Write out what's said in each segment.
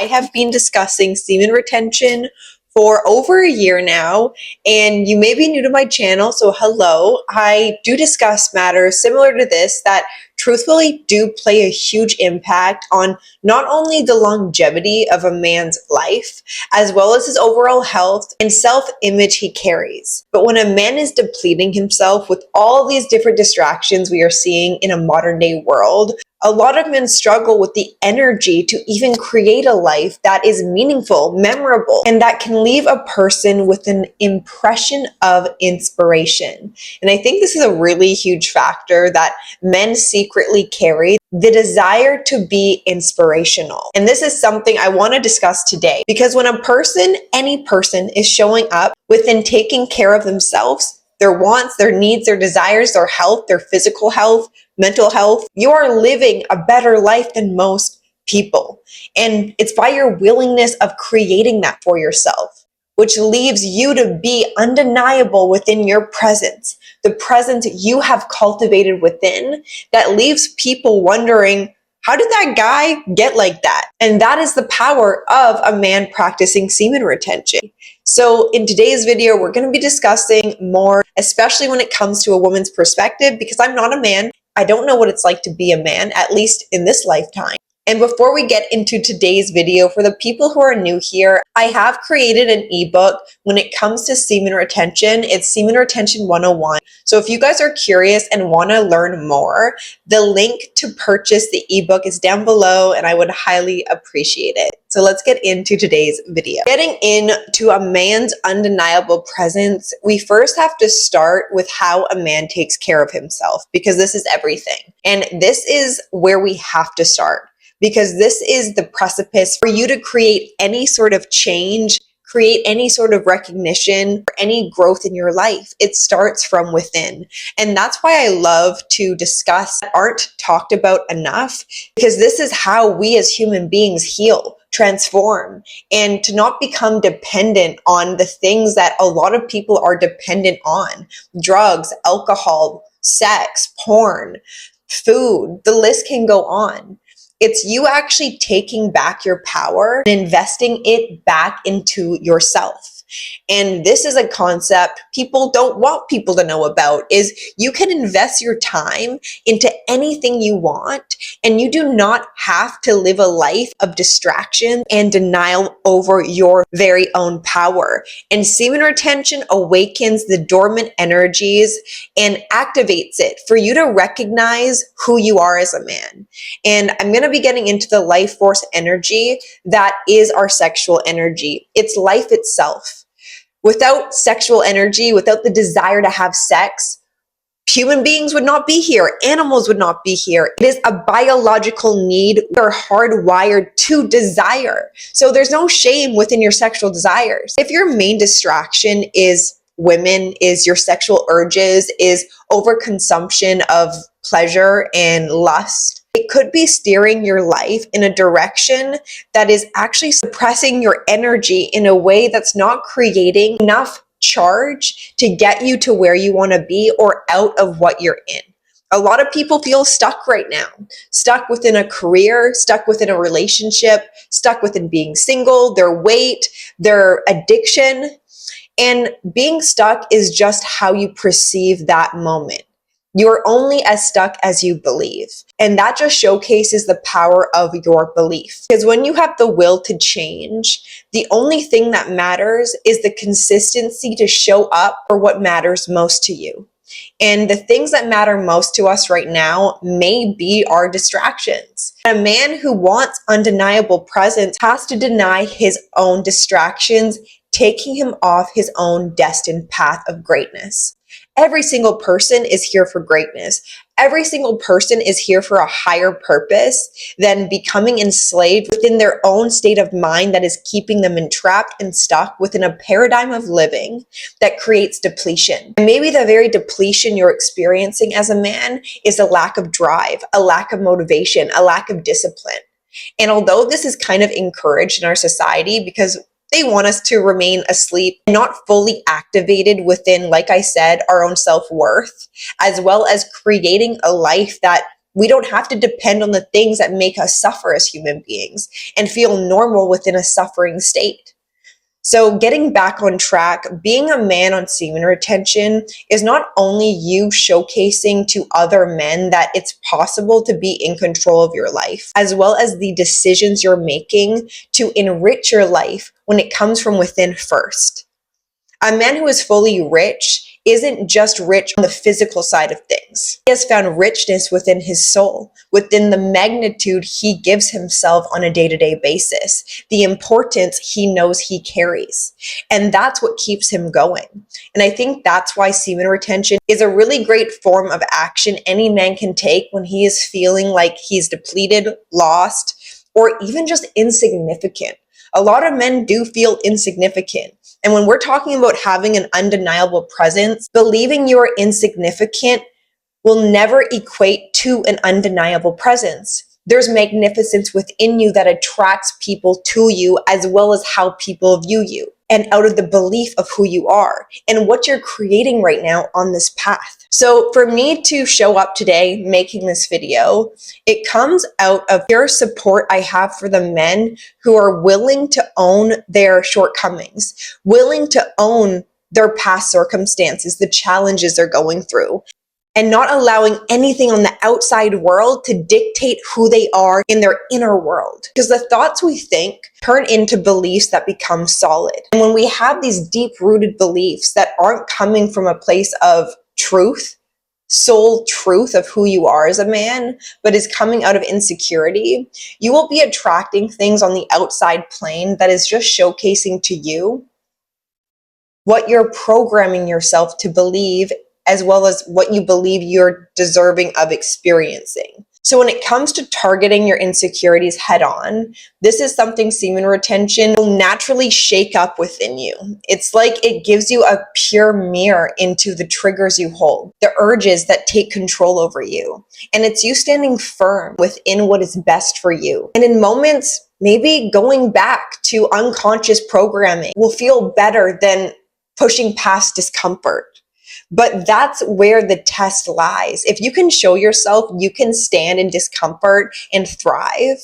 I have been discussing semen retention for over a year now, and you may be new to my channel, so hello. I do discuss matters similar to this that truthfully do play a huge impact on not only the longevity of a man's life, as well as his overall health and self-image he carries. But when a man is depleting himself with all these different distractions we are seeing in a modern day world, a lot of men struggle with the energy to even create a life that is meaningful, memorable, and that can leave a person with an impression of inspiration. And I think this is a really huge factor that men secretly carry, the desire to be inspirational. And this is something I want to discuss today, because when a person, any person, is showing up within taking care of themselves, their wants, their needs, their desires, their health, their physical health, mental health, you are living a better life than most people. And it's by your willingness of creating that for yourself, which leaves you to be undeniable within your presence, the presence you have cultivated within, that leaves people wondering, how did that guy get like that? And that is the power of a man practicing semen retention. So in today's video, we're going to be discussing more, especially when it comes to a woman's perspective, because I'm not a man. I don't know what it's like to be a man, at least in this lifetime. And before we get into today's video, for the people who are new here, I have created an ebook when it comes to semen retention. It's Semen Retention 101. So if you guys are curious and want to learn more, the link to purchase the ebook is down below, and I would highly appreciate it. So let's get into today's video. Getting into a man's undeniable presence, we first have to start with how a man takes care of himself, because this is everything. And this is where we have to start, because this is the precipice for you to create any sort of change, create any sort of recognition, or any growth in your life. It starts from within. And that's why I love to discuss that aren't talked about enough, because this is how we as human beings heal, transform, and to not become dependent on the things that a lot of people are dependent on: drugs, alcohol, sex, porn, food, the list can go on. It's you actually taking back your power and investing it back into yourself. And this is a concept people don't want people to know about, is you can invest your time into anything you want, and you do not have to live a life of distraction and denial over your very own power. And semen retention awakens the dormant energies and activates it for you to recognize who you are as a man. And I'm going to be getting into the life force energy that is our sexual energy. It's life itself. Without sexual energy, without the desire to have sex, human beings would not be here. Animals would not be here. It is a biological need. We're hardwired to desire. So there's no shame within your sexual desires. If your main distraction is women, is your sexual urges, is overconsumption of pleasure and lust, it could be steering your life in a direction that is actually suppressing your energy in a way that's not creating enough charge to get you to where you want to be or out of what you're in. A lot of people feel stuck right now, stuck within a career, stuck within a relationship, stuck within being single, their weight, their addiction. And being stuck is just how you perceive that moment. You're only as stuck as you believe. And that just showcases the power of your belief. Because when you have the will to change, the only thing that matters is the consistency to show up for what matters most to you. And the things that matter most to us right now may be our distractions. A man who wants undeniable presence has to deny his own distractions, taking him off his own destined path of greatness. Every single person is here for greatness. Every single person is here for a higher purpose than becoming enslaved within their own state of mind that is keeping them entrapped and stuck within a paradigm of living that creates depletion. And maybe the very depletion you're experiencing as a man is a lack of drive, a lack of motivation, a lack of discipline. And although this is kind of encouraged in our society because they want us to remain asleep, not fully activated within, like I said, our own self-worth, as well as creating a life that We don't have to depend on the things that make us suffer as human beings and feel normal within a suffering state. So getting back on track, being a man on semen retention is not only you showcasing to other men that it's possible to be in control of your life, as well as the decisions you're making to enrich your life when it comes from within first. A man who is fully rich isn't just rich on the physical side of things. He has found richness within his soul, within the magnitude he gives himself on a day-to-day basis, the importance he knows he carries. And that's what keeps him going. And I think that's why semen retention is a really great form of action any man can take when he is feeling like he's depleted, lost, or even just insignificant. A lot of men do feel insignificant. And when we're talking about having an undeniable presence, believing you are insignificant will never equate to an undeniable presence. There's magnificence within you that attracts people to you, as well as how people view you, and out of the belief of who you are and what you're creating right now on this path. So for me to show up today making this video, it comes out of pure support I have for the men who are willing to own their shortcomings, willing to own their past circumstances, the challenges they're going through, and not allowing anything on the outside world to dictate who they are in their inner world. Because the thoughts we think turn into beliefs that become solid. And when we have these deep-rooted beliefs that aren't coming from a place of truth, soul truth of who you are as a man, but is coming out of insecurity, you will be attracting things on the outside plane that is just showcasing to you what you're programming yourself to believe, as well as what you believe you're deserving of experiencing. So when it comes to targeting your insecurities head on, this is something semen retention will naturally shake up within you. It's like it gives you a pure mirror into the triggers you hold, the urges that take control over you. And it's you standing firm within what is best for you. And in moments, maybe going back to unconscious programming will feel better than pushing past discomfort. But that's where the test lies. If you can show yourself you can stand in discomfort and thrive,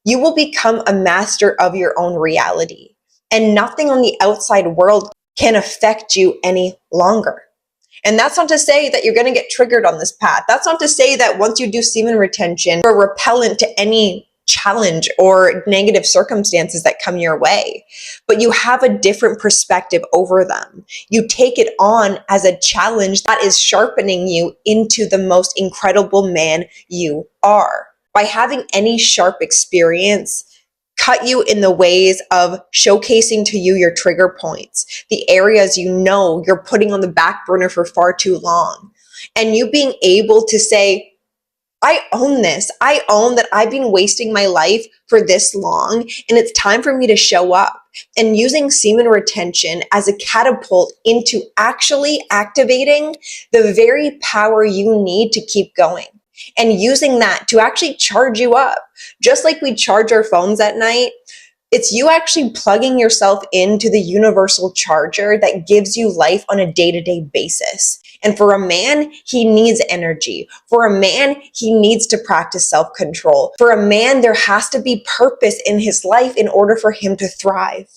you will become a master of your own reality. And nothing on the outside world can affect you any longer. And that's not to say that you're going to get triggered on this path. That's not to say that once you do semen retention, you're repellent to any challenge or negative circumstances that come your way, but you have a different perspective over them. You take it on as a challenge that is sharpening you into the most incredible man you are. By having any sharp experience cut you in the ways of showcasing to you your trigger points, the areas you know you're putting on the back burner for far too long, and you being able to say, I own this. I own that I've been wasting my life for this long, and it's time for me to show up. And using semen retention as a catapult into actually activating the very power you need to keep going. And using that to actually charge you up. Just like we charge our phones at night, it's you actually plugging yourself into the universal charger that gives you life on a day-to-day basis. And for a man, he needs energy. For a man, he needs to practice self-control. For a man, there has to be purpose in his life in order for him to thrive.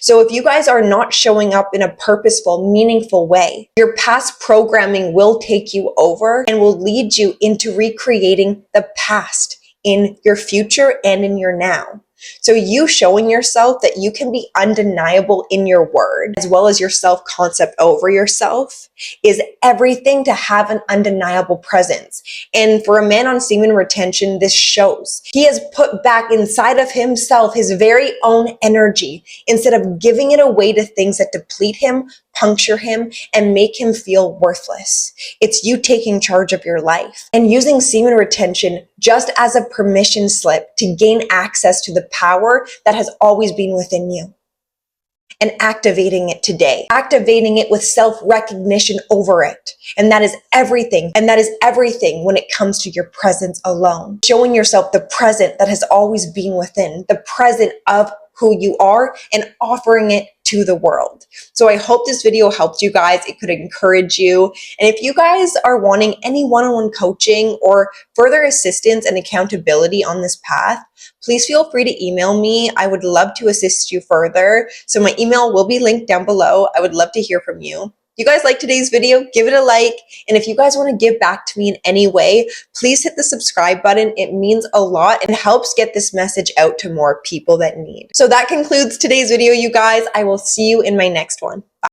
So if you guys are not showing up in a purposeful, meaningful way, your past programming will take you over and will lead you into recreating the past in your future and in your now. So you showing yourself that you can be undeniable in your word, as well as your self-concept over yourself, is everything to have an undeniable presence. And for a man on semen retention, this shows. He has put back inside of himself his very own energy instead of giving it away to things that deplete him, puncture him, and make him feel worthless. It's you taking charge of your life and using semen retention just as a permission slip to gain access to the power that has always been within you. And activating it today, activating it with self-recognition over it. And that is everything. And that is everything when it comes to your presence alone. Showing yourself the present that has always been within, the present of who you are and offering it to the world. So I hope this video helped you guys. It could encourage you. And if you guys are wanting any one-on-one coaching or further assistance and accountability on this path, please feel free to email me. I would love to assist you further. So my email will be linked down below. I would love to hear from you. If you guys like today's video, give it a like. And if you guys want to give back to me in any way, please hit the subscribe button. It means a lot and helps get this message out to more people that need. So that concludes today's video, you guys. I will see you in my next one. Bye.